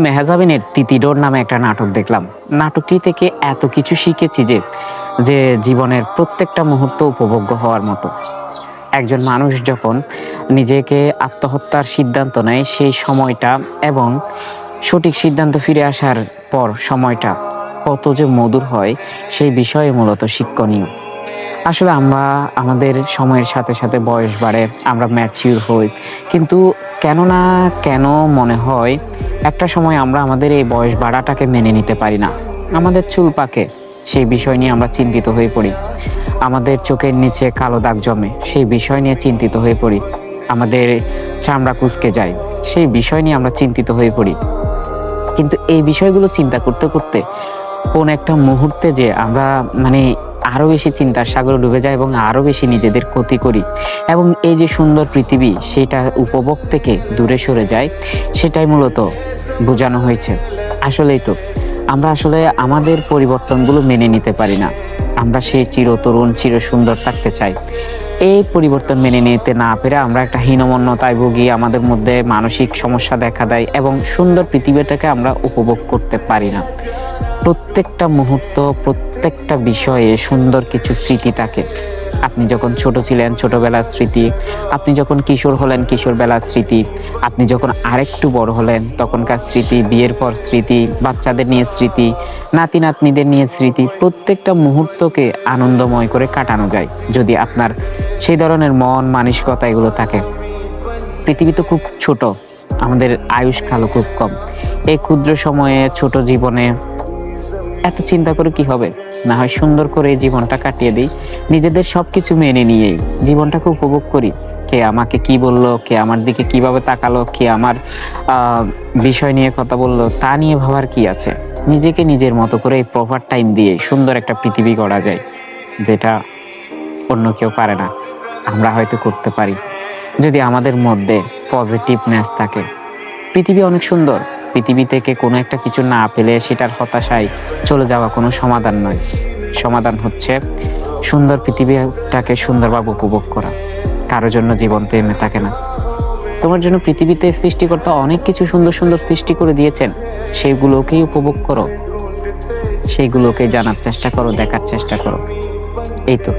মেহজাবিনের তিতিডোর নামে একটা নাটক দেখলাম। নাটকটি থেকে এত কিছু শিখেছি যে যে জীবনের প্রত্যেকটা মুহূর্ত উপভোগ্য হওয়ার মতো। একজন মানুষ যখন নিজেকে আত্মহত্যার সিদ্ধান্ত নেয় সেই সময়টা এবং সঠিক সিদ্ধান্ত ফিরে আসার পর সময়টা কত যে মধুর হয় সেই বিষয়ে মূলত শিক্ষণীয়। আসলে আমরা আমাদের সময়ের সাথে সাথে বয়স বাড়ে, আমরা ম্যাচিউর হই, কিন্তু কেন মনে হয় একটা সময় আমরা আমাদের এই বয়স বাড়াটাকে মেনে নিতে পারি না। আমাদের চুল পাকে, সেই বিষয় নিয়ে আমরা চিন্তিত হয়ে পড়ি। আমাদের চোখের নিচে কালো দাগ জমে, সেই বিষয় নিয়ে চিন্তিত হয়ে পড়ি। আমাদের চামড়া কুঁচকে যায়, সেই বিষয় নিয়ে আমরা চিন্তিত হয়ে পড়ি। কিন্তু এই বিষয়গুলো চিন্তা করতে করতে কোন একটা মুহূর্তে যে আমরা মানে আরো বেশি চিন্তার সাগরে ডুবে যায় এবং আরো বেশি নিজেদের ক্ষতি করি এবং এই যে সুন্দর পৃথিবী সেটা উপভোগ থেকে দূরে সরে যায়, সেটাই মূলত বোঝানো হয়েছে। আসলেই তো আমরা আসলে আমাদের পরিবর্তনগুলো মেনে নিতে পারি না। আমরা সেই চিরতরুণ চির সুন্দর থাকতে চাই। এই পরিবর্তন মেনে নিতে না পেরে আমরা একটা হীনমন্যতায় ভুগি, আমাদের মধ্যে মানসিক সমস্যা দেখা দেয় এবং সুন্দর পৃথিবীটাকে আমরা উপভোগ করতে পারি না। প্রত্যেকটা মুহূর্ত, প্রত্যেকটা বিষয়ে সুন্দর কিছু স্মৃতি থাকে। আপনি যখন ছোট ছিলেন ছোটবেলার স্মৃতি, আপনি যখন কিশোর হলেন কিশোরবেলার স্মৃতি, আপনি যখন আরেকটু বড় হলেন তখনকার স্মৃতি, বিয়ের পর স্মৃতি, বাচ্চাদের নিয়ে স্মৃতি, নাতি নাতনিদের নিয়ে স্মৃতি। প্রত্যেকটা মুহূর্তকে আনন্দময় করে কাটানো যায় যদি আপনার সেই ধরনের মন মানসিকতা এগুলো থাকে। পৃথিবী তো খুব ছোট, আমাদের আয়ুষ্কালও খুব কম। এই ক্ষুদ্র সময়ে ছোট জীবনে এত চিন্তা করে কি হবে? না হয় সুন্দর করে এই জীবনটা কাটিয়ে দিই, নিজেদের সবকিছু মেনে নিয়েই জীবনটাকে উপভোগ করি। কে আমাকে কি বললো, কে আমার দিকে কিভাবে তাকালো, কে আমার বিষয় নিয়ে কথা বললো, তা নিয়ে ভাবার কি আছে? নিজেকে নিজের মতো করে এই প্রপার টাইম দিয়ে সুন্দর একটা পৃথিবী গড়া যায়, যেটা অন্য কেউ পারে না। আমরা হয়তো করতে পারি যদি আমাদের মধ্যে পজিটিভনেস থাকে। পৃথিবী অনেক সুন্দর। পৃথিবী থেকে কোনো একটা কিছু না পেলে সেটার হতাশায় চলে যাওয়া কোনো সমাধান নয়। সমাধান হচ্ছে সুন্দর পৃথিবীটাকে সুন্দরভাবে উপভোগ করা। কারোর জন্য জীবন তো এমনি থাকে না। তোমার জন্য পৃথিবীতে সৃষ্টিকর্তা অনেক কিছু সুন্দর সুন্দর সৃষ্টি করে দিয়েছেন, সেইগুলোকেই উপভোগ করো, সেইগুলোকে জানার চেষ্টা করো, দেখার চেষ্টা করো। এই তো।